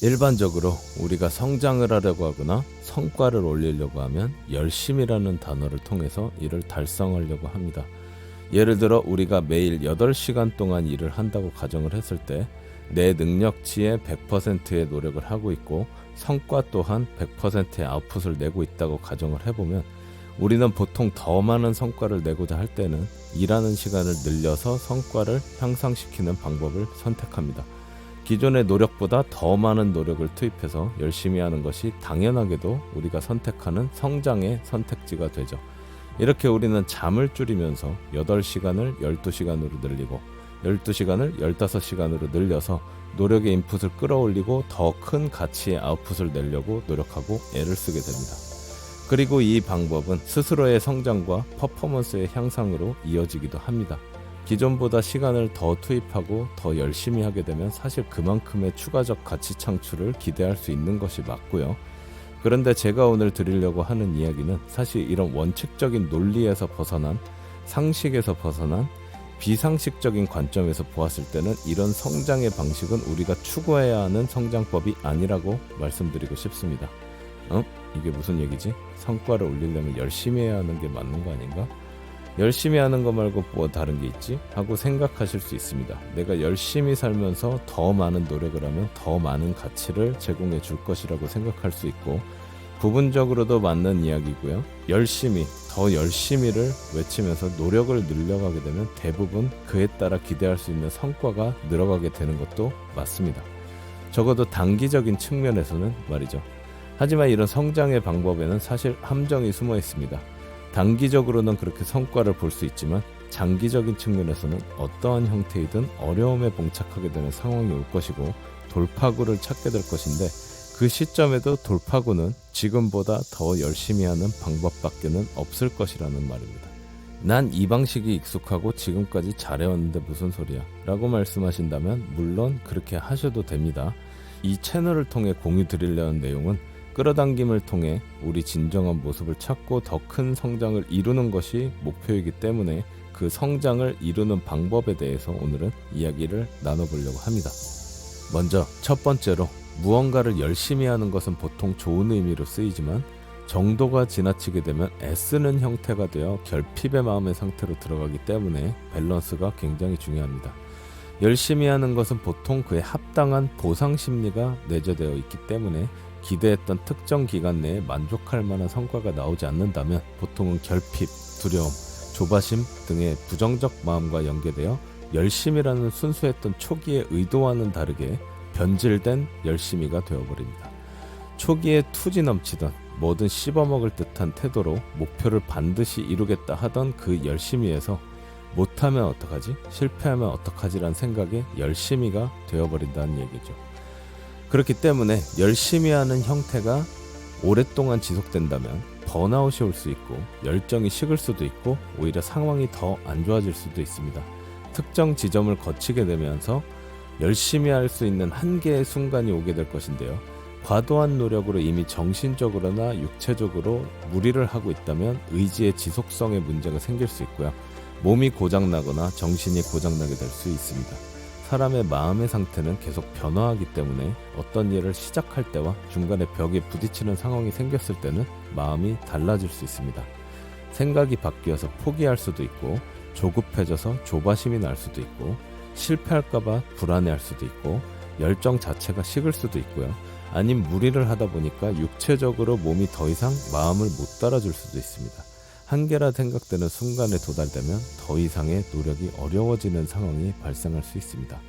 일반적으로 우리가 성장을 하려고 하거나 성과를 올리려고 하면 열심이라는 단어를 통해서 이를 달성하려고 합니다. 예를 들어 우리가 매일 8시간 동안 일을 한다고 가정을 했을 때 내 능력치의 100%의 노력을 하고 있고 성과 또한 100%의 아웃풋을 내고 있다고 가정을 해보면 우리는 보통 더 많은 성과를 내고자 할 때는 일하는 시간을 늘려서 성과를 향상시키는 방법을 선택합니다. 기존의 노력보다 더 많은 노력을 투입해서 열심히 하는 것이 당연하게도 우리가 선택하는 성장의 선택지가 되죠. 이렇게 우리는 잠을 줄이면서 8시간을 12시간으로 늘리고 12시간을 15시간으로 늘려서 노력의 인풋을 끌어올리고 더 큰 가치의 아웃풋을 내려고 노력하고 애를 쓰게 됩니다. 그리고 이 방법은 스스로의 성장과 퍼포먼스의 향상으로 이어지기도 합니다. 기존보다 시간을 더 투입하고 더 열심히 하게 되면 사실 그만큼의 추가적 가치 창출을 기대할 수 있는 것이 맞고요. 그런데 제가 오늘 드리려고 하는 이야기는 사실 이런 원칙적인 논리에서 벗어난, 상식에서 벗어난 비상식적인 관점에서 보았을 때는 이런 성장의 방식은 우리가 추구해야 하는 성장법이 아니라고 말씀드리고 싶습니다. 이게 무슨 얘기지? 성과를 올리려면 열심히 해야 하는 게 맞는 거 아닌가? 열심히 하는 거 말고 뭐 다른 게 있지? 하고 생각하실 수 있습니다. 내가 열심히 살면서 더 많은 노력을 하면 더 많은 가치를 제공해 줄 것이라고 생각할 수 있고, 부분적으로도 맞는 이야기고요. 더 열심히를 외치면서 노력을 늘려가게 되면 대부분 그에 따라 기대할 수 있는 성과가 늘어가게 되는 것도 맞습니다. 적어도 단기적인 측면에서는 말이죠. 하지만 이런 성장의 방법에는 사실 함정이 숨어 있습니다. 단기적으로는 그렇게 성과를 볼 수 있지만 장기적인 측면에서는 어떠한 형태이든 어려움에 봉착하게 되는 상황이 올 것이고 돌파구를 찾게 될 것인데, 그 시점에도 돌파구는 지금보다 더 열심히 하는 방법밖에는 없을 것이라는 말입니다. 난 이 방식이 익숙하고 지금까지 잘해왔는데 무슨 소리야? 라고 말씀하신다면 물론 그렇게 하셔도 됩니다. 이 채널을 통해 공유 드리려는 내용은 끌어당김을 통해 우리 진정한 모습을 찾고 더 큰 성장을 이루는 것이 목표이기 때문에 그 성장을 이루는 방법에 대해서 오늘은 이야기를 나눠보려고 합니다. 먼저 첫 번째로, 무언가를 열심히 하는 것은 보통 좋은 의미로 쓰이지만 정도가 지나치게 되면 애쓰는 형태가 되어 결핍의 마음의 상태로 들어가기 때문에 밸런스가 굉장히 중요합니다. 열심히 하는 것은 보통 그에 합당한 보상 심리가 내재되어 있기 때문에 기대했던 특정 기간 내에 만족할 만한 성과가 나오지 않는다면 보통은 결핍, 두려움, 조바심 등의 부정적 마음과 연계되어 열심이라는 순수했던 초기의 의도와는 다르게 변질된 열심히가 되어버립니다. 초기에 투지 넘치던 뭐든 씹어먹을 듯한 태도로 목표를 반드시 이루겠다 하던 그 열심히에서 못하면 어떡하지? 실패하면 어떡하지란 생각에 열심히가 되어버린다는 얘기죠. 그렇기 때문에 열심히 하는 형태가 오랫동안 지속된다면 번아웃이 올 수 있고 열정이 식을 수도 있고 오히려 상황이 더 안 좋아질 수도 있습니다. 특정 지점을 거치게 되면서 열심히 할 수 있는 한계의 순간이 오게 될 것인데요. 과도한 노력으로 이미 정신적으로나 육체적으로 무리를 하고 있다면 의지의 지속성에 문제가 생길 수 있고요. 몸이 고장나거나 정신이 고장나게 될 수 있습니다. 사람의 마음의 상태는 계속 변화하기 때문에 어떤 일을 시작할 때와 중간에 벽에 부딪히는 상황이 생겼을 때는 마음이 달라질 수 있습니다. 생각이 바뀌어서 포기할 수도 있고, 조급해져서 조바심이 날 수도 있고, 실패할까봐 불안해할 수도 있고, 열정 자체가 식을 수도 있고요. 아님 무리를 하다 보니까 육체적으로 몸이 더 이상 마음을 못 따라줄 수도 있습니다. 한계라 생각되는 순간에 도달되면 더 이상의 노력이 어려워지는 상황이 발생할 수 있습니다.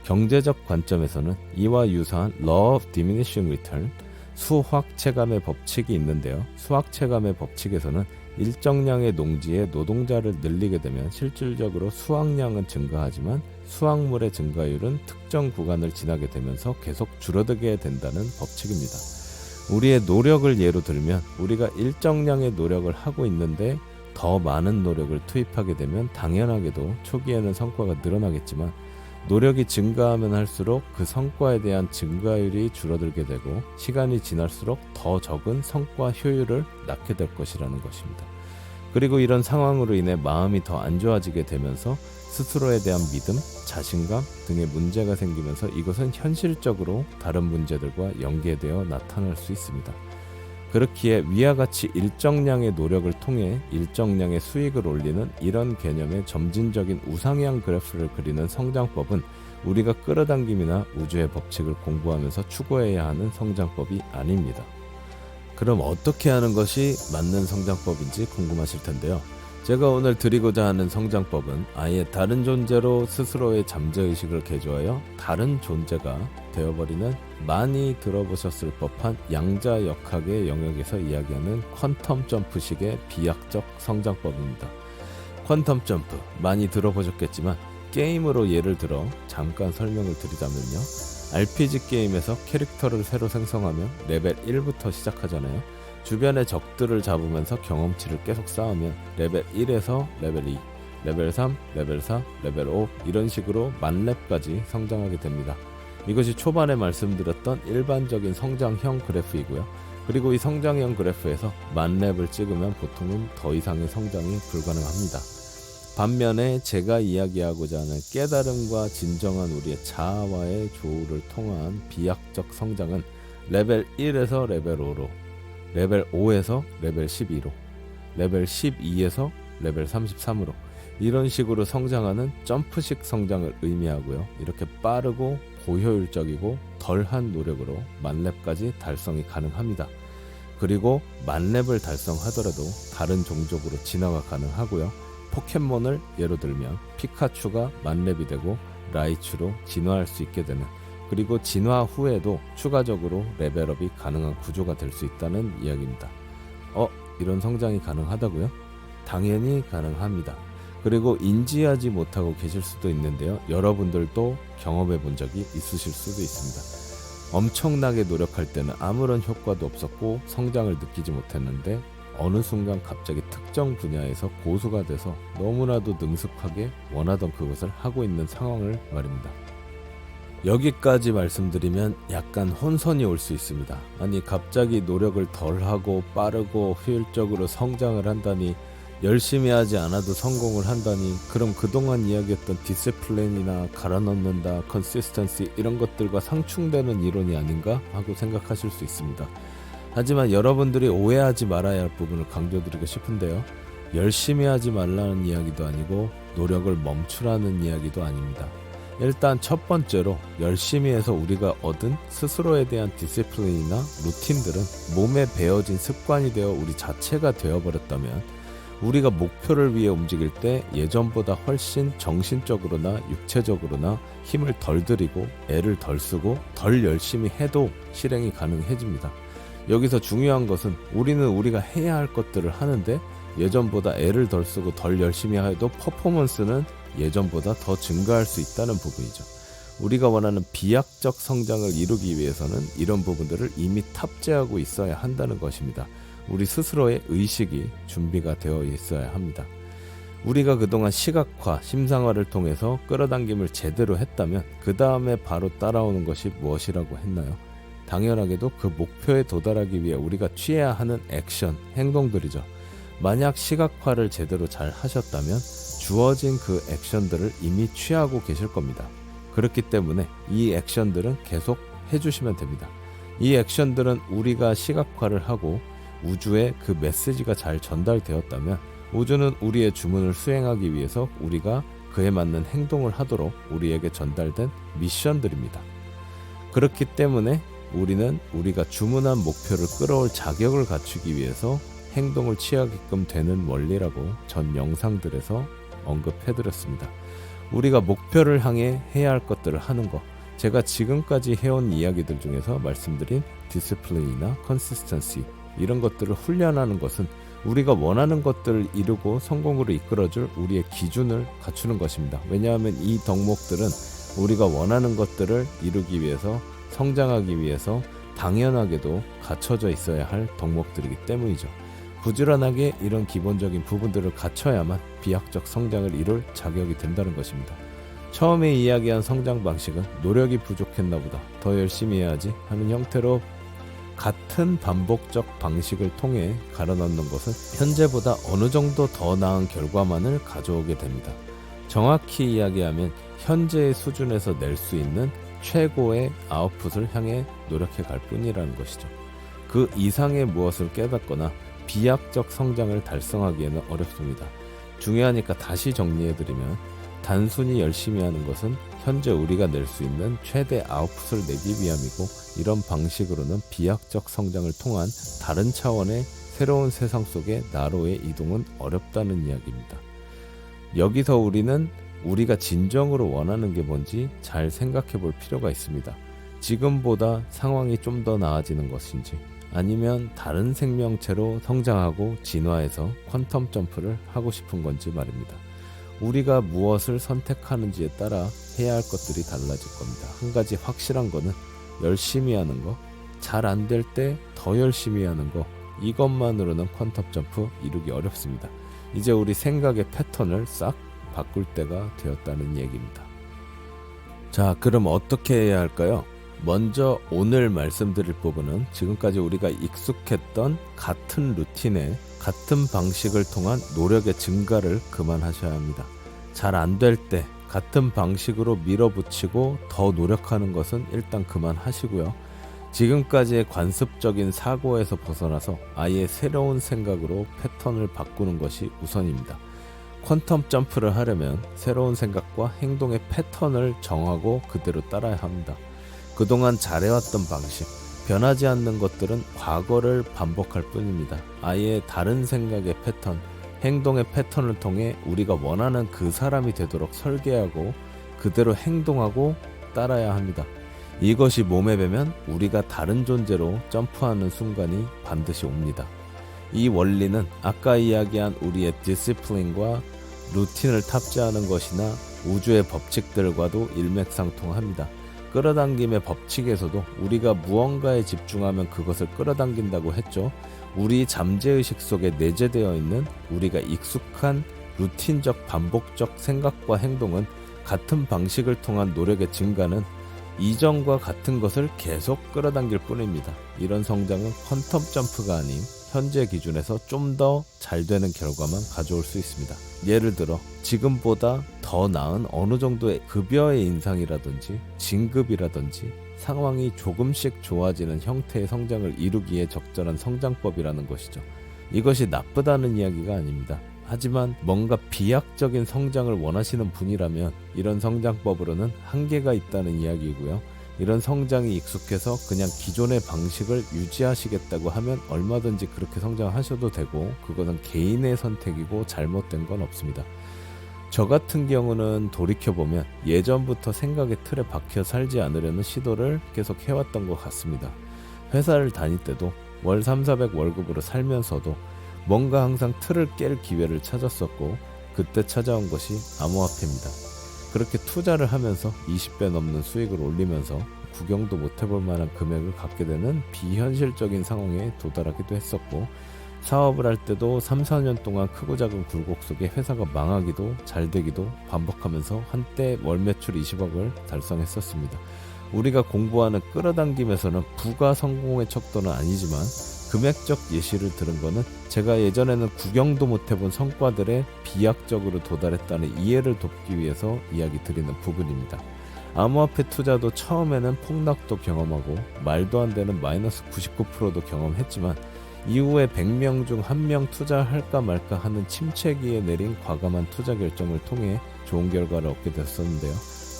경제적 관점에서는 이와 유사한 Law of Diminishing Return, 수확 체감의 법칙이 있는데요. 수확 체감의 법칙에서는 일정량의 농지에 노동자를 늘리게 되면 실질적으로 수확량은 증가하지만 수확물의 증가율은 특정 구간을 지나게 되면서 계속 줄어들게 된다는 법칙입니다. 우리의 노력을 예로 들면 우리가 일정량의 노력을 하고 있는데 더 많은 노력을 투입하게 되면 당연하게도 초기에는 성과가 늘어나겠지만 노력이 증가하면 할수록 그 성과에 대한 증가율이 줄어들게 되고 시간이 지날수록 더 적은 성과 효율을 낳게 될 것이라는 것입니다. 그리고 이런 상황으로 인해 마음이 더 안 좋아지게 되면서 스스로에 대한 믿음, 자신감 등의 문제가 생기면서 이것은 현실적으로 다른 문제들과 연계되어 나타날 수 있습니다. 그렇기에 위와 같이 일정량의 노력을 통해 일정량의 수익을 올리는 이런 개념의 점진적인 우상향 그래프를 그리는 성장법은 우리가 끌어당김이나 우주의 법칙을 공부하면서 추구해야 하는 성장법이 아닙니다. 그럼 어떻게 하는 것이 맞는 성장법인지 궁금하실 텐데요. 제가 오늘 드리고자 하는 성장법은 아예 다른 존재로 스스로의 잠재의식을 개조하여 다른 존재가 되어버리는, 많이 들어보셨을 법한 양자역학의 영역에서 이야기하는 퀀텀 점프식의 비약적 성장법입니다. 퀀텀 점프 많이 들어보셨겠지만 게임으로 예를 들어 잠깐 설명을 드리자면요. RPG 게임에서 캐릭터를 새로 생성하면 레벨 1부터 시작하잖아요. 주변의 적들을 잡으면서 경험치를 계속 쌓으면 레벨 1에서 레벨 2, 레벨 3, 레벨 4, 레벨 5 이런 식으로 만렙까지 성장하게 됩니다. 이것이 초반에 말씀드렸던 일반적인 성장형 그래프이고요. 그리고 이 성장형 그래프에서 만렙을 찍으면 보통은 더 이상의 성장이 불가능합니다. 반면에 제가 이야기하고자 하는 깨달음과 진정한 우리의 자아와의 조우를 통한 비약적 성장은 레벨 1에서 레벨 5로, 레벨 5에서 레벨 12로, 레벨 12에서 레벨 33으로 이런 식으로 성장하는 점프식 성장을 의미하고요. 이렇게 빠르고 고효율적이고 덜한 노력으로 만렙까지 달성이 가능합니다. 그리고 만렙을 달성하더라도 다른 종족으로 진화가 가능하고요. 포켓몬을 예로 들면 피카츄가 만렙이 되고 라이츄로 진화할 수 있게 되는, 그리고 진화 후에도 추가적으로 레벨업이 가능한 구조가 될 수 있다는 이야기입니다. 이런 성장이 가능하다고요? 당연히 가능합니다. 그리고 인지하지 못하고 계실 수도 있는데요. 여러분들도 경험해 본 적이 있으실 수도 있습니다. 엄청나게 노력할 때는 아무런 효과도 없었고 성장을 느끼지 못했는데 어느 순간 갑자기 특정 분야에서 고수가 돼서 너무나도 능숙하게 원하던 그것을 하고 있는 상황을 말입니다. 여기까지 말씀드리면 약간 혼선이 올 수 있습니다. 아니, 갑자기 노력을 덜하고 빠르고 효율적으로 성장을 한다니, 열심히 하지 않아도 성공을 한다니, 그럼 그동안 이야기했던 디시플린이나 갈아넣는다, 컨시스턴시 이런 것들과 상충되는 이론이 아닌가 하고 생각하실 수 있습니다. 하지만 여러분들이 오해하지 말아야 할 부분을 강조드리고 싶은데요. 열심히 하지 말라는 이야기도 아니고 노력을 멈추라는 이야기도 아닙니다. 일단 첫 번째로 열심히 해서 우리가 얻은 스스로에 대한 디시플린이나 루틴들은 몸에 배어진 습관이 되어 우리 자체가 되어버렸다면 우리가 목표를 위해 움직일 때 예전보다 훨씬 정신적으로나 육체적으로나 힘을 덜 들이고 애를 덜 쓰고 덜 열심히 해도 실행이 가능해집니다. 여기서 중요한 것은 우리는 우리가 해야 할 것들을 하는데 예전보다 애를 덜 쓰고 덜 열심히 해도 퍼포먼스는 예전보다 더 증가할 수 있다는 부분이죠. 우리가 원하는 비약적 성장을 이루기 위해서는 이런 부분들을 이미 탑재하고 있어야 한다는 것입니다. 우리 스스로의 의식이 준비가 되어 있어야 합니다. 우리가 그동안 시각화, 심상화를 통해서 끌어당김을 제대로 했다면 그 다음에 바로 따라오는 것이 무엇이라고 했나요? 당연하게도 그 목표에 도달하기 위해 우리가 취해야 하는 액션, 행동들이죠. 만약 시각화를 제대로 잘 하셨다면 주어진 그 액션들을 이미 취하고 계실 겁니다. 그렇기 때문에 이 액션들은 계속 해주시면 됩니다. 이 액션들은 우리가 시각화를 하고 우주에 그 메시지가 잘 전달되었다면 우주는 우리의 주문을 수행하기 위해서 우리가 그에 맞는 행동을 하도록 우리에게 전달된 미션들입니다. 그렇기 때문에 우리는 우리가 주문한 목표를 끌어올 자격을 갖추기 위해서 행동을 취하게끔 되는 원리라고 전 영상들에서 언급해드렸습니다. 우리가 목표를 향해 해야 할 것들을 하는 것, 제가 지금까지 해온 이야기들 중에서 말씀드린 디시플린이나 컨시스턴시 이런 것들을 훈련하는 것은 우리가 원하는 것들을 이루고 성공으로 이끌어줄 우리의 기준을 갖추는 것입니다. 왜냐하면 이 덕목들은 우리가 원하는 것들을 이루기 위해서, 성장하기 위해서 당연하게도 갖춰져 있어야 할 덕목들이기 때문이죠. 부지런하게 이런 기본적인 부분들을 갖춰야만 비약적 성장을 이룰 자격이 된다는 것입니다. 처음에 이야기한 성장 방식은 노력이 부족했나 보다, 더 열심히 해야지 하는 형태로 같은 반복적 방식을 통해 갈아넣는 것은 현재보다 어느 정도 더 나은 결과만을 가져오게 됩니다. 정확히 이야기하면 현재의 수준에서 낼 수 있는 최고의 아웃풋을 향해 노력해 갈 뿐이라는 것이죠. 그 이상의 무엇을 깨닫거나 비약적 성장을 달성하기에는 어렵습니다. 중요하니까 다시 정리해드리면 단순히 열심히 하는 것은 현재 우리가 낼 수 있는 최대 아웃풋을 내기 위함이고, 이런 방식으로는 비약적 성장을 통한 다른 차원의 새로운 세상 속의 나로의 이동은 어렵다는 이야기입니다. 여기서 우리는 우리가 진정으로 원하는 게 뭔지 잘 생각해 볼 필요가 있습니다. 지금보다 상황이 좀 더 나아지는 것인지, 아니면 다른 생명체로 성장하고 진화해서 퀀텀 점프를 하고 싶은 건지 말입니다. 우리가 무엇을 선택하는지에 따라 해야 할 것들이 달라질 겁니다. 한 가지 확실한 거는 열심히 하는 거, 잘 안 될 때 더 열심히 하는 거, 이것만으로는 퀀텀 점프 이루기 어렵습니다. 이제 우리 생각의 패턴을 싹 바꿀 때가 되었다는 얘기입니다. 자, 그럼 어떻게 해야 할까요? 먼저 오늘 말씀드릴 부분은 지금까지 우리가 익숙했던 같은 루틴에 같은 방식을 통한 노력의 증가를 그만하셔야 합니다. 잘 안 될 때 같은 방식으로 밀어붙이고 더 노력하는 것은 일단 그만하시고요. 지금까지의 관습적인 사고에서 벗어나서 아예 새로운 생각으로 패턴을 바꾸는 것이 우선입니다. 퀀텀 점프를 하려면 새로운 생각과 행동의 패턴을 정하고 그대로 따라야 합니다. 그동안 잘해왔던 방식, 변하지 않는 것들은 과거를 반복할 뿐입니다. 아예 다른 생각의 패턴, 행동의 패턴을 통해 우리가 원하는 그 사람이 되도록 설계하고 그대로 행동하고 따라야 합니다. 이것이 몸에 배면 우리가 다른 존재로 점프하는 순간이 반드시 옵니다. 이 원리는 아까 이야기한 우리의 디시플린과 루틴을 탑재하는 것이나 우주의 법칙들과도 일맥상통합니다. 끌어당김의 법칙에서도 우리가 무언가에 집중하면 그것을 끌어당긴다고 했죠. 우리 잠재의식 속에 내재되어 있는 우리가 익숙한 루틴적 반복적 생각과 행동은 같은 방식을 통한 노력의 증가는 이전과 같은 것을 계속 끌어당길 뿐입니다. 이런 성장은 퀀텀 점프가 아닌 현재 기준에서 좀 더 잘 되는 결과만 가져올 수 있습니다. 예를 들어 지금보다 더 나은 어느 정도의 급여의 인상이라든지 진급이라든지 상황이 조금씩 좋아지는 형태의 성장을 이루기에 적절한 성장법이라는 것이죠. 이것이 나쁘다는 이야기가 아닙니다. 하지만 뭔가 비약적인 성장을 원하시는 분이라면 이런 성장법으로는 한계가 있다는 이야기이고요. 이런 성장이 익숙해서 그냥 기존의 방식을 유지하시겠다고 하면 얼마든지 그렇게 성장하셔도 되고, 그것은 개인의 선택이고 잘못된 건 없습니다. 저 같은 경우는 돌이켜보면 예전부터 생각의 틀에 박혀 살지 않으려는 시도를 계속 해왔던 것 같습니다. 회사를 다닐 때도 월 3,400 월급으로 살면서도 뭔가 항상 틀을 깰 기회를 찾았었고, 그때 찾아온 것이 암호화폐입니다. 그렇게 투자를 하면서 20배 넘는 수익을 올리면서 구경도 못 해볼 만한 금액을 갖게 되는 비현실적인 상황에 도달하기도 했었고, 사업을 할 때도 3, 4년 동안 크고 작은 굴곡 속에 회사가 망하기도 잘 되기도 반복하면서 한때 월 매출 20억을 달성했었습니다. 우리가 공부하는 끌어당김에서는 부가 성공의 척도는 아니지만 금액적 예시를 들은 거는 제가 예전에는 구경도 못 해본 성과들에 비약적으로 도달했다는 이해를 돕기 위해서 이야기 드리는 부분입니다. 암호화폐 투자도 처음에는 폭락도 경험하고 말도 안 되는 마이너스 99%도 경험했지만 이후에 100명 중 1명 투자할까 말까 하는 침체기에 내린 과감한 투자 결정을 통해 좋은 결과를 얻게 됐었는데요.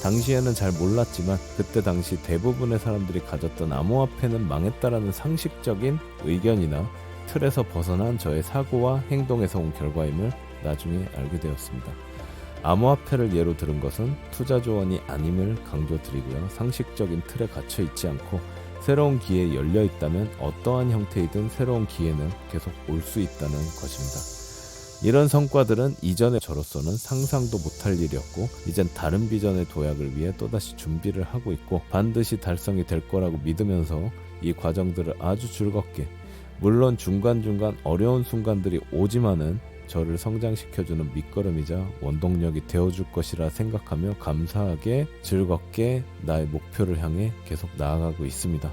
당시에는 잘 몰랐지만 그때 당시 대부분의 사람들이 가졌던 암호화폐는 망했다라는 상식적인 의견이나 틀에서 벗어난 저의 사고와 행동에서 온 결과임을 나중에 알게 되었습니다. 암호화폐를 예로 들은 것은 투자 조언이 아님을 강조드리고요. 상식적인 틀에 갇혀 있지 않고 새로운 기회에 열려 있다면 어떠한 형태이든 새로운 기회는 계속 올 수 있다는 것입니다. 이런 성과들은 이전의 저로서는 상상도 못할 일이었고, 이젠 다른 비전의 도약을 위해 또다시 준비를 하고 있고 반드시 달성이 될 거라고 믿으면서 이 과정들을 아주 즐겁게, 물론 중간중간 어려운 순간들이 오지만은 저를 성장시켜주는 밑거름이자 원동력이 되어줄 것이라 생각하며 감사하게 즐겁게 나의 목표를 향해 계속 나아가고 있습니다.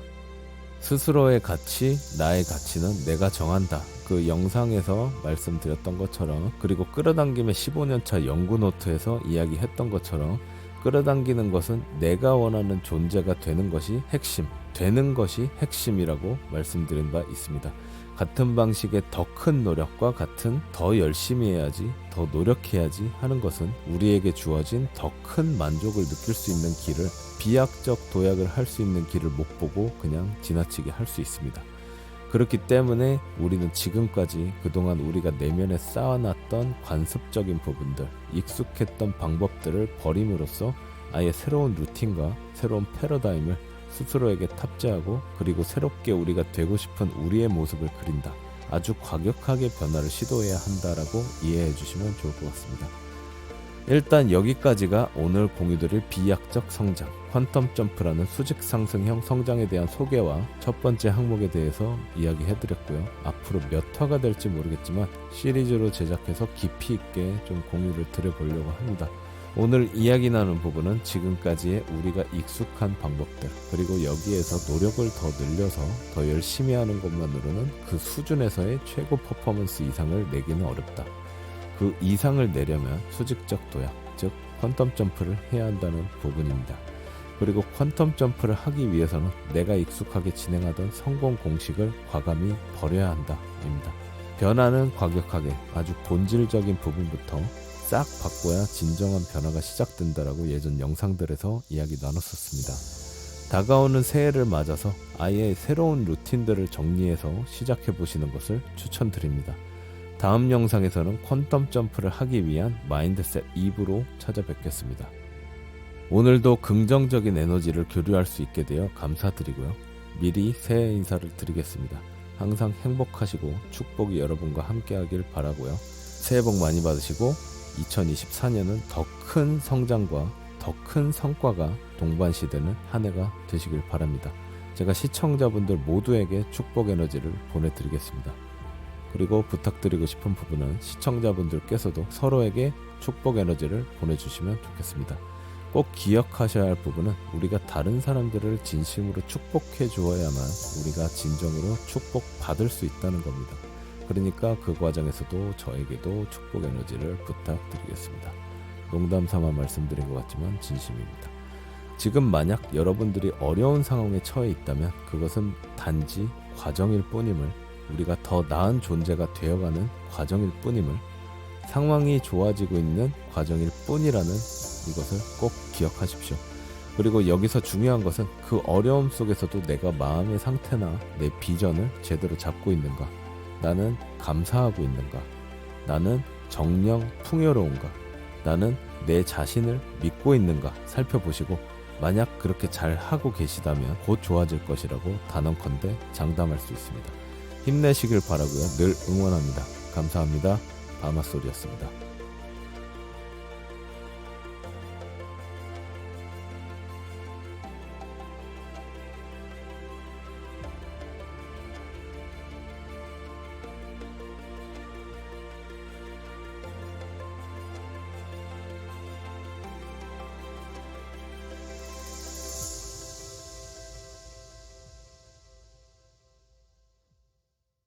스스로의 가치, 나의 가치는 내가 정한다. 그 영상에서 말씀드렸던 것처럼, 그리고 끌어당김의 15년차 연구 노트에서 이야기했던 것처럼, 끌어당기는 것은 내가 원하는 존재가 되는 것이 핵심이라고 말씀드린 바 있습니다. 같은 방식의 더 큰 노력과 같은 더 열심히 해야지, 더 노력해야지 하는 것은 우리에게 주어진 더 큰 만족을 느낄 수 있는 길을, 비약적 도약을 할 수 있는 길을 못 보고 그냥 지나치게 할 수 있습니다. 그렇기 때문에 우리는 지금까지 그동안 우리가 내면에 쌓아놨던 관습적인 부분들, 익숙했던 방법들을 버림으로써 아예 새로운 루틴과 새로운 패러다임을 스스로에게 탑재하고, 그리고 새롭게 우리가 되고 싶은 우리의 모습을 그린다. 아주 과격하게 변화를 시도해야 한다라고 이해해 주시면 좋을 것 같습니다. 일단 여기까지가 오늘 공유드릴 비약적 성장, 퀀텀 점프라는 수직 상승형 성장에 대한 소개와 첫 번째 항목에 대해서 이야기해 드렸고요. 앞으로 몇 화가 될지 모르겠지만 시리즈로 제작해서 깊이 있게 좀 공유를 드려보려고 합니다. 오늘 이야기 나눈 부분은 지금까지의 우리가 익숙한 방법들, 그리고 여기에서 노력을 더 늘려서 더 열심히 하는 것만으로는 그 수준에서의 최고 퍼포먼스 이상을 내기는 어렵다. 그 이상을 내려면 수직적 도약, 즉 퀀텀 점프를 해야 한다는 부분입니다. 그리고 퀀텀 점프를 하기 위해서는 내가 익숙하게 진행하던 성공 공식을 과감히 버려야 한다입니다. 변화는 과격하게 아주 본질적인 부분부터 싹 바꿔야 진정한 변화가 시작된다라고 예전 영상들에서 이야기 나눴었습니다. 다가오는 새해를 맞아서 아예 새로운 루틴들을 정리해서 시작해 보시는 것을 추천드립니다. 다음 영상에서는 퀀텀 점프를 하기 위한 마인드셋 2부로 찾아뵙겠습니다. 오늘도 긍정적인 에너지를 교류할 수 있게 되어 감사드리고요. 미리 새해 인사를 드리겠습니다. 항상 행복하시고 축복이 여러분과 함께하길 바라고요. 새해 복 많이 받으시고 2024년은 더 큰 성장과 더 큰 성과가 동반시되는 한 해가 되시길 바랍니다. 제가 시청자분들 모두에게 축복 에너지를 보내드리겠습니다. 그리고 부탁드리고 싶은 부분은 시청자분들께서도 서로에게 축복 에너지를 보내주시면 좋겠습니다. 꼭 기억하셔야 할 부분은 우리가 다른 사람들을 진심으로 축복해 주어야만 우리가 진정으로 축복받을 수 있다는 겁니다. 그러니까 그 과정에서도 저에게도 축복 에너지를 부탁드리겠습니다. 농담 삼아 말씀드린 것 같지만 진심입니다. 지금 만약 여러분들이 어려운 상황에 처해 있다면 그것은 단지 과정일 뿐임을, 우리가 더 나은 존재가 되어가는 과정일 뿐임을, 상황이 좋아지고 있는 과정일 뿐이라는 이것을 꼭 기억하십시오. 그리고 여기서 중요한 것은 그 어려움 속에서도 내가 마음의 상태나 내 비전을 제대로 잡고 있는가, 나는 감사하고 있는가, 나는 정령 풍요로운가, 나는 내 자신을 믿고 있는가 살펴보시고, 만약 그렇게 잘 하고 계시다면 곧 좋아질 것이라고 단언컨대 장담할 수 있습니다. 힘내시길 바라고요. 늘 응원합니다. 감사합니다. 바마소리였습니다.